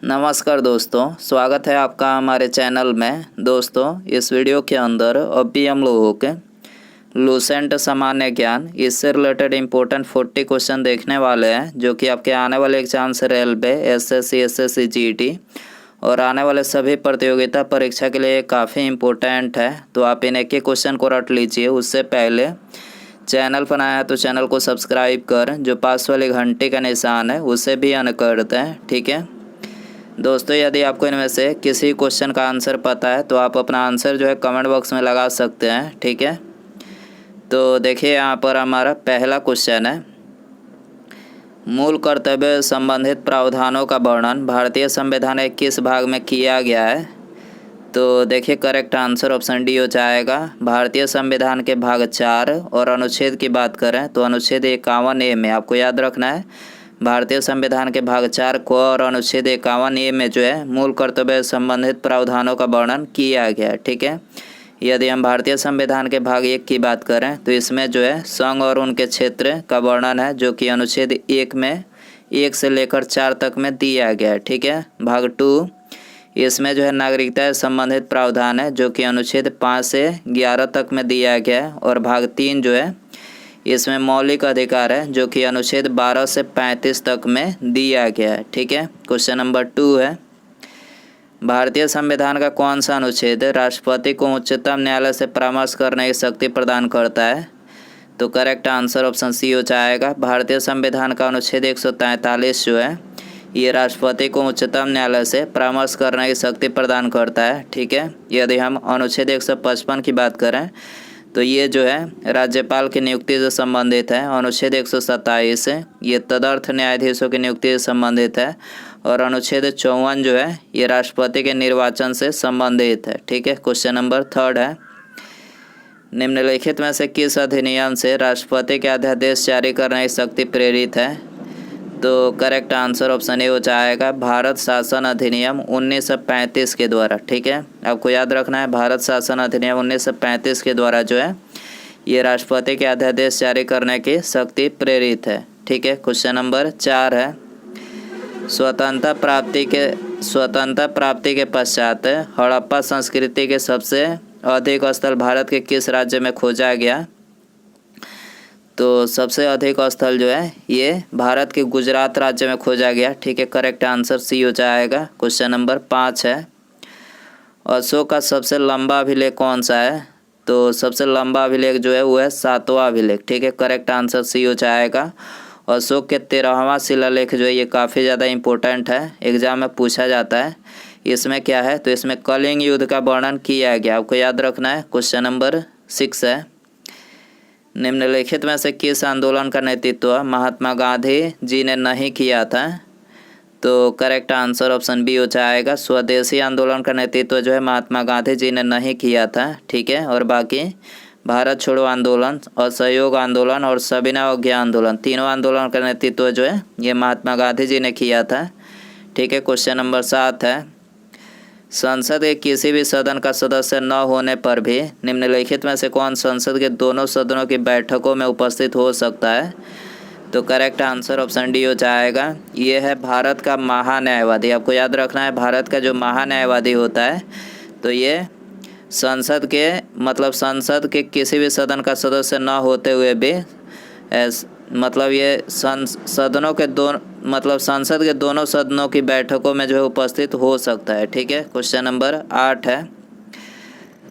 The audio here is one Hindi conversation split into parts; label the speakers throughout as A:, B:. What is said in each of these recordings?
A: नमस्कार दोस्तों, स्वागत है आपका हमारे चैनल में। दोस्तों, इस वीडियो के अंदर अभी हम लोगों के लूसेंट सामान्य ज्ञान इससे रिलेटेड इम्पोर्टेंट 40 क्वेश्चन देखने वाले हैं, जो कि आपके आने वाले एग्जाम से रेलवे, एसएससी, जीटी और आने वाले सभी प्रतियोगिता परीक्षा के लिए काफ़ी इम्पोर्टेंट है। तो आप इन एक एक क्वेश्चन को रट लीजिए। उससे पहले चैनल पर आया है तो चैनल को सब्सक्राइब कर जो पास वाली घंटे का निशान है उसे भी ऑन कर दें, ठीक है दोस्तों। यदि आपको इनमें से किसी क्वेश्चन का आंसर पता है तो आप अपना आंसर जो है कमेंट बॉक्स में लगा सकते हैं, ठीक है। तो देखिए यहाँ पर हमारा पहला क्वेश्चन है, मूल कर्तव्य संबंधित प्रावधानों का वर्णन भारतीय संविधान के किस भाग में किया गया है। तो देखिए करेक्ट आंसर ऑप्शन डी हो जाएगा। भारतीय संविधान के भाग 4 और अनुच्छेद की बात करें तो अनुच्छेद 51A में, आपको याद रखना है, भारतीय संविधान के भाग 4 को और अनुच्छेद 51A में जो है मूल कर्तव्य संबंधित प्रावधानों का वर्णन किया गया है, ठीक है। यदि हम भारतीय संविधान के भाग 1 की बात करें तो इसमें जो है संघ और उनके क्षेत्र का वर्णन है, जो कि अनुच्छेद 1 में 1 से लेकर 4 तक में दिया गया है, ठीक है। भाग 2 इसमें जो है नागरिकता से संबंधित प्रावधान है, जो कि अनुच्छेद 5 से 11 तक में दिया गया है। और भाग 3 जो है इसमें मौलिक अधिकार है, जो कि अनुच्छेद 12 से 35 तक में दिया गया है, ठीक है। क्वेश्चन नंबर 2 है, भारतीय संविधान का कौन सा अनुच्छेद राष्ट्रपति को उच्चतम न्यायालय से परामर्श करने की शक्ति प्रदान करता है। तो करेक्ट आंसर ऑप्शन सी हो जाएगा। भारतीय संविधान का अनुच्छेद 143 जो है ये राष्ट्रपति को उच्चतम न्यायालय से परामर्श करने की शक्ति प्रदान करता है, ठीक है। यदि हम अनुच्छेद 155 की बात करें तो ये जो है राज्यपाल की नियुक्ति से संबंधित है। अनुच्छेद 127 ये तदर्थ न्यायाधीशों की नियुक्ति से संबंधित है। और अनुच्छेद 54 जो है ये राष्ट्रपति के निर्वाचन से संबंधित है, ठीक है। क्वेश्चन नंबर 3 है, निम्नलिखित में से किस अधिनियम से राष्ट्रपति के अध्यादेश जारी करने की शक्ति प्रेरित है। तो करेक्ट आंसर ऑप्शन ए हो जाएगा, भारत शासन अधिनियम 1935 के द्वारा, ठीक है। आपको याद रखना है, भारत शासन अधिनियम 1935 के द्वारा जो है ये राष्ट्रपति के अध्यादेश जारी करने की शक्ति प्रेरित है, ठीक है। क्वेश्चन नंबर 4 है, स्वतंत्रता प्राप्ति के पश्चात हड़प्पा संस्कृति के सबसे अधिक स्थल भारत के किस राज्य में खोजा गया। तो सबसे अधिक स्थल जो है ये भारत के गुजरात राज्य में खोजा गया, ठीक है। करेक्ट आंसर सी हो जाएगा। क्वेश्चन नंबर 5 है, अशोक का सबसे लंबा अभिलेख कौन सा है। तो सबसे लंबा अभिलेख जो है वो है 7वां अभिलेख, ठीक है। करेक्ट आंसर सी हो जाएगा। अशोक के 13वां शिलालेख जो है ये काफ़ी ज़्यादा इम्पोर्टेंट है, एग्जाम में पूछा जाता है। इसमें क्या है, तो इसमें कलिंग युद्ध का वर्णन किया गया, आपको याद रखना है। क्वेश्चन नंबर 6 है, निम्नलिखित में से किस आंदोलन का नेतृत्व महात्मा गांधी जी ने नहीं किया था। तो करेक्ट आंसर ऑप्शन बी हो जाएगा, स्वदेशी आंदोलन का नेतृत्व जो है महात्मा गांधी जी ने नहीं किया था, ठीक है। और बाकी भारत छोड़ो आंदोलन, असहयोग आंदोलन और सविनय अवज्ञा आंदोलन, तीनों आंदोलन का नेतृत्व जो है ये महात्मा गांधी जी ने किया था, ठीक है। क्वेश्चन नंबर 7 है, संसद के किसी भी सदन का सदस्य न होने पर भी निम्नलिखित में से कौन संसद के दोनों सदनों की बैठकों में उपस्थित हो सकता है। तो करेक्ट आंसर ऑप्शन डी हो जाएगा, ये है भारत का महान्यायवादी। आपको याद रखना है, भारत का जो महान्यायवादी होता है तो ये संसद के किसी भी सदन का सदस्य न होते हुए भी ये संसद के दोनों सदनों की बैठकों में जो है उपस्थित हो सकता है, ठीक है। क्वेश्चन नंबर 8 है,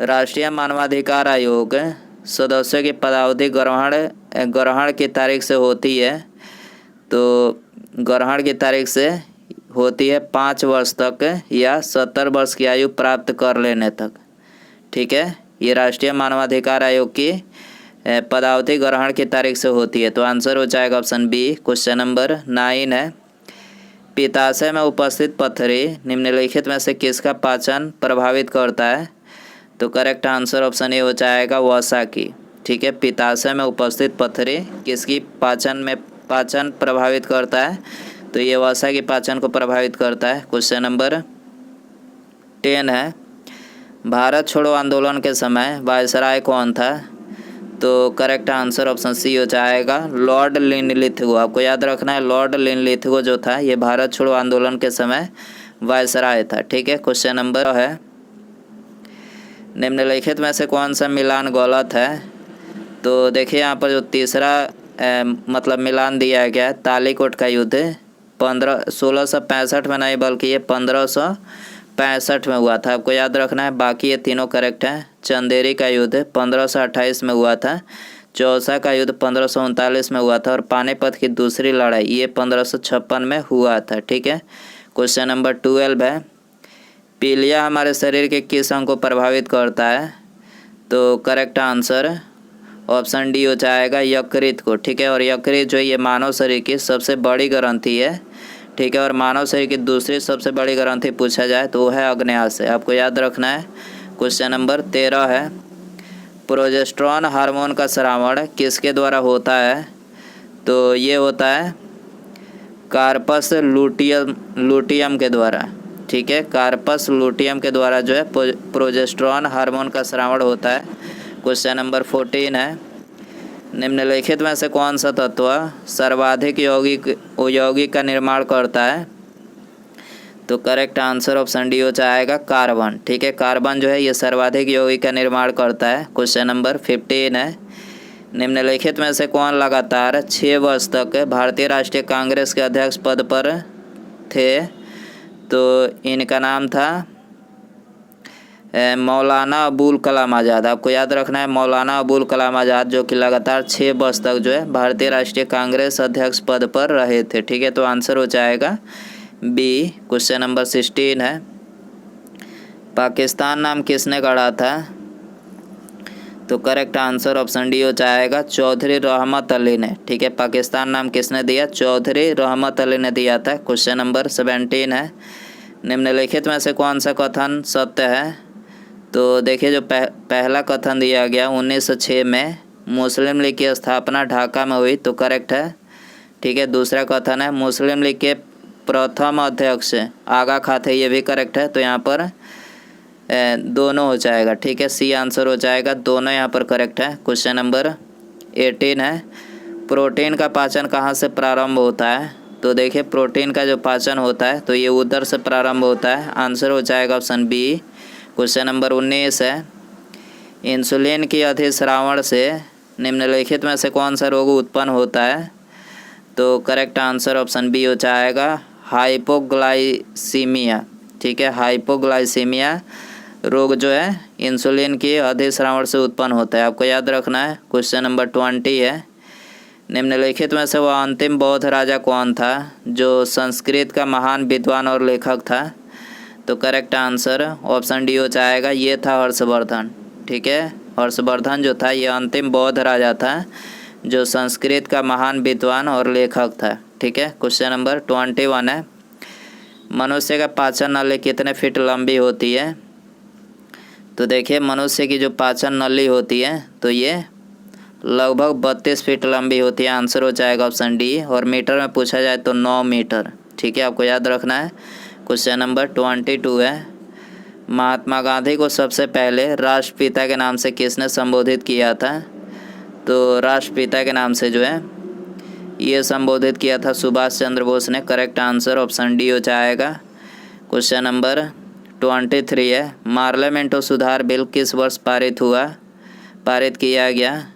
A: राष्ट्रीय मानवाधिकार आयोग सदस्यों की पदावधि ग्रहण की तारीख से होती है। तो ग्रहण की तारीख से होती है 5 वर्ष तक या 70 वर्ष की आयु प्राप्त कर लेने तक, ठीक है। ये राष्ट्रीय मानवाधिकार आयोग की पदावधि ग्रहण की तारीख से होती है। तो आंसर हो जाएगा ऑप्शन बी। क्वेश्चन नंबर 9 है, पित्ताशय में उपस्थित पथरी निम्नलिखित में से किसका पाचन प्रभावित करता है। तो करेक्ट आंसर ऑप्शन ए हो जाएगा, वसा की, ठीक है। पित्ताशय में उपस्थित पथरी किसकी पाचन प्रभावित करता है। तो ये वसा की पाचन को प्रभावित करता है। क्वेश्चन नंबर 10 है, भारत छोड़ो आंदोलन के समय वायसराय कौन था। तो करेक्ट आंसर ऑप्शन सी हो जाएगा, लॉर्ड लिनलिथगो। आपको याद रखना है, लॉर्ड लिनलिथगो जो था ये भारत छोड़ो आंदोलन के समय वायसराय था। ठीक है, क्वेश्चन नंबर है निम्नलिखित में से कौन सा मिलान गलत है। तो देखिए यहाँ पर जो तीसरा मतलब मिलान दिया गया है, तालीकोट का युद्ध 1665 में नहीं बल्कि ये 1565 में हुआ था, आपको याद रखना है। बाकी ये तीनों करेक्ट हैं। चंदेरी का युद्ध 1528 में हुआ था, चौसा का युद्ध 1539 में हुआ था और पानीपत की दूसरी लड़ाई ये 1556 में हुआ था। ठीक है, क्वेश्चन नंबर 12 है पीलिया हमारे शरीर के किस अंग को प्रभावित करता है। तो करेक्ट आंसर ऑप्शन डी हो जाएगा यकृत को। ठीक है, और यकृत जो ये मानव शरीर की सबसे बड़ी ग्रंथि है। ठीक है, और मानव शरीर की दूसरी सबसे बड़ी ग्रंथि पूछा जाए तो वो है अग्न्याशय, आपको याद रखना है। क्वेश्चन नंबर 13 है प्रोजेस्टेरॉन हार्मोन का स्रावण किसके द्वारा होता है। तो ये होता है कार्पस लुटियम के द्वारा। ठीक है, कार्पस लुटियम के द्वारा जो है प्रोजेस्टेरॉन हार्मोन का स्रावण होता है। क्वेश्चन नंबर 14 है निम्नलिखित में से कौन सा तत्व सर्वाधिक यौगिक का निर्माण करता है। तो करेक्ट आंसर ऑप्शन डी हो जाएगा कार्बन। ठीक है, कार्बन जो है ये सर्वाधिक यौगिक का निर्माण करता है। क्वेश्चन नंबर 15 है निम्नलिखित में से कौन लगातार 6 वर्ष तक भारतीय राष्ट्रीय कांग्रेस के अध्यक्ष पद पर थे। तो इनका नाम था मौलाना अबुल कलाम आज़ाद, आपको याद रखना है मौलाना अबुल कलाम आज़ाद, जो कि लगातार 6 वर्ष तक जो है भारतीय राष्ट्रीय कांग्रेस अध्यक्ष पद पर रहे थे। ठीक है, तो आंसर हो जाएगा बी। क्वेश्चन नंबर 16 है पाकिस्तान नाम किसने गढ़ा था। तो करेक्ट आंसर ऑप्शन डी हो जाएगा चौधरी रहमत अली ने। ठीक है, पाकिस्तान नाम किसने दिया, चौधरी रहमत अली ने दिया था। क्वेश्चन नंबर 17 है निम्नलिखित में से कौन सा कथन सत्य है। तो देखिए जो पहला कथन दिया गया 1906 में मुस्लिम लीग की स्थापना ढाका में हुई, तो करेक्ट है। ठीक है, दूसरा कथन है मुस्लिम लीग के प्रथम अध्यक्ष आगा खां थे, ये भी करेक्ट है। तो यहाँ पर दोनों हो जाएगा। ठीक है, सी आंसर हो जाएगा, दोनों यहाँ पर करेक्ट है। क्वेश्चन नंबर 18 है प्रोटीन का पाचन कहाँ से प्रारंभ होता है। तो देखिए प्रोटीन का जो पाचन होता है तो ये उदर से प्रारंभ होता है, आंसर हो जाएगा ऑप्शन बी। क्वेश्चन नंबर 19 है इंसुलिन की अधिस्रावण से निम्नलिखित में से कौन सा रोग उत्पन्न होता है। तो करेक्ट आंसर ऑप्शन बी हो जाएगा हाइपोग्लाइसीमिया। ठीक है, हाइपोग्लाइसीमिया रोग जो है इंसुलिन की अधिस्रावण से उत्पन्न होता है, आपको याद रखना है। क्वेश्चन नंबर 20 है निम्नलिखित में से वह अंतिम बौद्ध राजा कौन था जो संस्कृत का महान विद्वान और लेखक था। तो करेक्ट आंसर ऑप्शन डी हो जाएगा, ये था हर्षवर्धन। ठीक है, हर्षवर्धन जो था ये अंतिम बौद्ध राजा था जो संस्कृत का महान विद्वान और लेखक था। ठीक है, क्वेश्चन नंबर 21 है मनुष्य का पाचन नली कितने फीट लंबी होती है। तो देखिए मनुष्य की जो पाचन नली होती है तो ये लगभग 32 फीट लंबी होती है, आंसर हो जाएगा ऑप्शन डी। और मीटर में पूछा जाए तो 9 मीटर। ठीक है, आपको याद रखना है। क्वेश्चन नंबर 22 है महात्मा गांधी को सबसे पहले राष्ट्रपिता के नाम से किसने संबोधित किया था। तो राष्ट्रपिता के नाम से जो है ये संबोधित किया था सुभाष चंद्र बोस ने, करेक्ट आंसर ऑप्शन डी हो जाएगा। क्वेश्चन नंबर 23 है पार्लियामेंट सुधार बिल किस वर्ष पारित किया गया।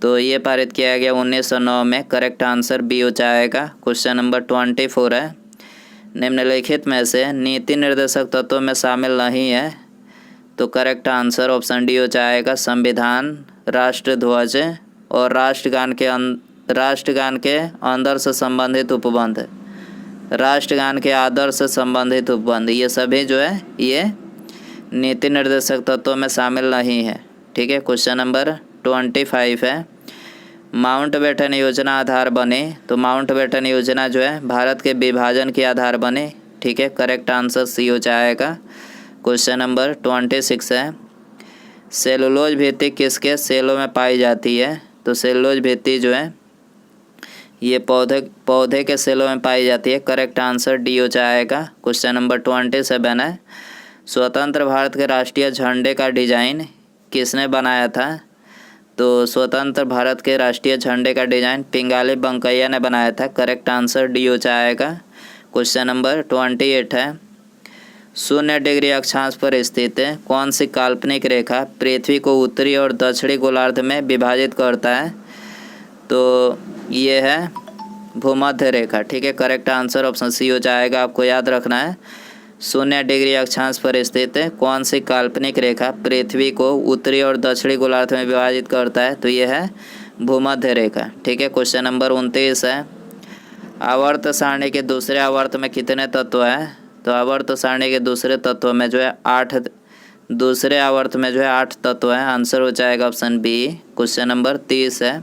A: तो ये पारित किया गया 1909 में, करेक्ट आंसर बी हो जाएगा। क्वेश्चन नंबर 24 है निम्नलिखित में से नीति निर्देशक तत्वों में शामिल नहीं है। तो करेक्ट आंसर ऑप्शन डी हो जाएगा संविधान, राष्ट्रध्वज और राष्ट्रगान के अंदर से संबंधित उपबंध, राष्ट्रगान के आदर से संबंधित उपबंध, ये सभी जो है ये नीति निर्देशक तत्वों में शामिल नहीं है। ठीक है, क्वेश्चन नंबर 25 है माउंटबेटन योजना आधार बने। तो माउंटबेटन योजना जो है भारत के विभाजन के आधार बने। ठीक है, करेक्ट आंसर सी हो जाएगा। क्वेश्चन नंबर 26 है सेलुलोज भित्ति किसके सेलों में पाई जाती है। तो सेलुलोज भित्ति जो है ये पौधे के सेलों में पाई जाती है, करेक्ट आंसर डी हो जाएगा। क्वेश्चन नंबर 27 है स्वतंत्र भारत के राष्ट्रीय झंडे का डिजाइन किसने बनाया था। तो स्वतंत्र भारत के राष्ट्रीय झंडे का डिजाइन पिंगाली वेंकैया ने बनाया था, करेक्ट आंसर डी हो जाएगा। क्वेश्चन नंबर 28 है 0 डिग्री अक्षांश पर स्थित कौन सी काल्पनिक रेखा पृथ्वी को उत्तरी और दक्षिणी गोलार्ध में विभाजित करता है? तो ये है भूमध्य रेखा। ठीक है, करेक्ट आंसर ऑप्शन सी हो जाएगा। आपको याद रखना है 0 डिग्री अक्षांश पर स्थित कौन सी काल्पनिक रेखा पृथ्वी को उत्तरी और दक्षिणी गोलार्ध में विभाजित करता है? तो ये है भूमध्य रेखा। ठीक है, क्वेश्चन नंबर 29 है, आवर्त सारणी के दूसरे आवर्त में कितने तत्व हैं? तो आवर्त सारणी के दूसरे तत्व में जो है 8 दूसरे आवर्त में जो है 8 तत्व हैं। आंसर हो जाएगा ऑप्शन बी। क्वेश्चन नंबर 30 है,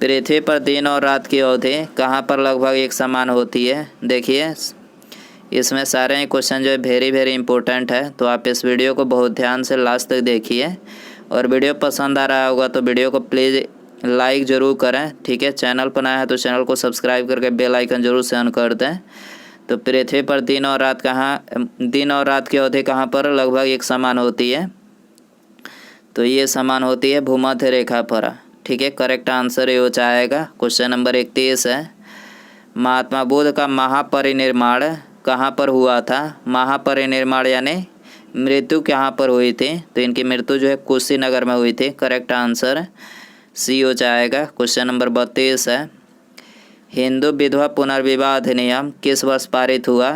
A: पृथ्वी पर दिन और रात की अवधि कहाँ पर लगभग एक समान होती है? देखिए इसमें सारे ही क्वेश्चन जो है वेरी इंपॉर्टेंट है, तो आप इस वीडियो को बहुत ध्यान से लास्ट तक देखिए। और वीडियो पसंद आ रहा होगा तो वीडियो को प्लीज़ लाइक ज़रूर करें। ठीक है, चैनल पर नया है तो चैनल को सब्सक्राइब करके बेल आइकन जरूर से ऑन कर दें। तो पृथ्वी पर दिन और रात की अवधि कहाँ पर लगभग एक समान होती है? तो ये समान होती है भूमध्य रेखा पर। ठीक है, करेक्ट आंसर ये हो जाएगा। क्वेश्चन नंबर 31 है, महात्मा बुद्ध का महापरिनिर्वाण कहाँ पर हुआ था? महापरिनिर्वाण यानी मृत्यु कहाँ पर हुई थी? तो इनकी मृत्यु जो है कुशीनगर में हुई थी। करेक्ट आंसर सी हो जाएगा। क्वेश्चन नंबर 32 है, हिंदू विधवा पुनर्विवाह अधिनियम किस वर्ष पारित हुआ?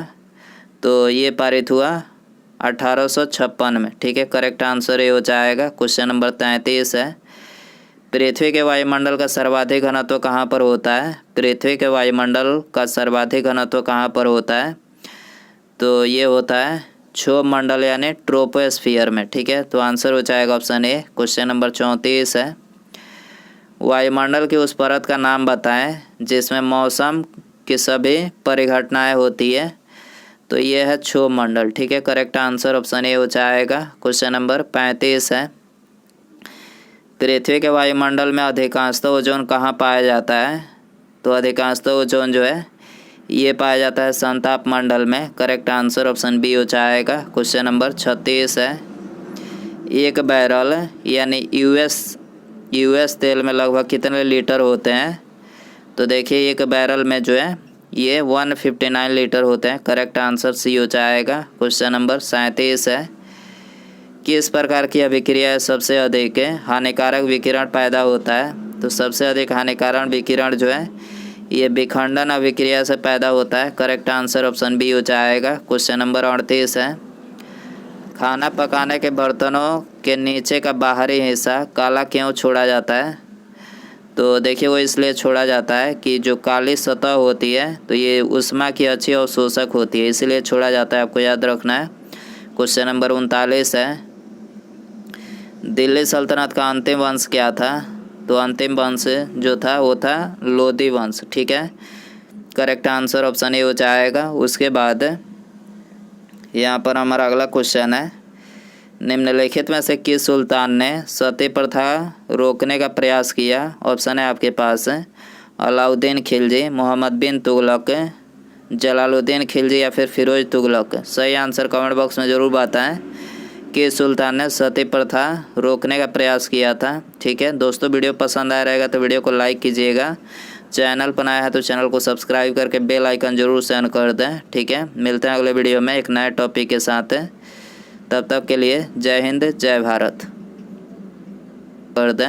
A: तो ये पारित हुआ 1856 में। ठीक है, करेक्ट आंसर ये हो जाएगा। क्वेश्चन नंबर 33 है, पृथ्वी के वायुमंडल का सर्वाधिक घनत्व कहाँ पर होता है? पृथ्वी के वायुमंडल का सर्वाधिक घनत्व कहाँ पर होता है? तो ये होता है क्षोभ मंडल यानी ट्रोपोस्फियर में। ठीक है, तो आंसर हो जाएगा ऑप्शन ए। क्वेश्चन नंबर 34 है, वायुमंडल की उस परत का नाम बताएं जिसमें मौसम की सभी परिघटनाएं होती है? तो ये है क्षोभ मंडल। ठीक है, करेक्ट आंसर ऑप्शन ए हो जाएगा। क्वेश्चन नंबर 35 है, पृथ्वी के वायुमंडल में अधिकांशतः ओजोन कहाँ पाया जाता है? तो अधिकांशतः ओजोन जो है ये पाया जाता है संताप मंडल में। करेक्ट आंसर ऑप्शन बी हो जाएगा। क्वेश्चन नंबर 36 है, एक बैरल यानी यूएस तेल में लगभग कितने लीटर होते हैं? तो देखिए एक बैरल में जो है ये 159 लीटर होते हैं। करेक्ट आंसर सी हो जाएगा। क्वेश्चन नंबर 37 है, किस प्रकार की अभिक्रिया सबसे अधिक हानिकारक विकिरण पैदा होता है? तो सबसे अधिक हानिकारक विकिरण जो है ये विखंडन अभिक्रिया से पैदा होता है। करेक्ट आंसर ऑप्शन बी हो जाएगा। क्वेश्चन नंबर 38 है, खाना पकाने के बर्तनों के नीचे का बाहरी हिस्सा काला क्यों छोड़ा जाता है? तो देखिए वो इसलिए छोड़ा जाता है कि जो काली सतह होती है तो ये ऊष्मा की अच्छी अवशोषक होती है, इसलिए छोड़ा जाता है। आपको याद रखना है। क्वेश्चन नंबर 39 है, दिल्ली सल्तनत का अंतिम वंश क्या था? तो अंतिम वंश जो था वो था लोधी वंश। ठीक है, करेक्ट आंसर ऑप्शन ए हो जाएगा। उसके बाद यहाँ पर हमारा अगला क्वेश्चन है, निम्नलिखित में से किस सुल्तान ने सती प्रथा रोकने का प्रयास किया? ऑप्शन है आपके पास अलाउद्दीन खिलजी, मोहम्मद बिन तुगलक, जलालुद्दीन खिलजी या फिर फिरोज तुगलक। सही आंसर कमेंट बॉक्स में ज़रूर बताएं कि सुल्तान ने सती प्रथा रोकने का प्रयास किया था। ठीक है दोस्तों, वीडियो पसंद आया रहेगा तो वीडियो को लाइक कीजिएगा। चैनल पर नया है तो चैनल को सब्सक्राइब करके बेल आइकन जरूर से ऑन कर दें। ठीक है, मिलते हैं अगले वीडियो में एक नए टॉपिक के साथ। तब तक के लिए जय हिंद जय भारत कर दें।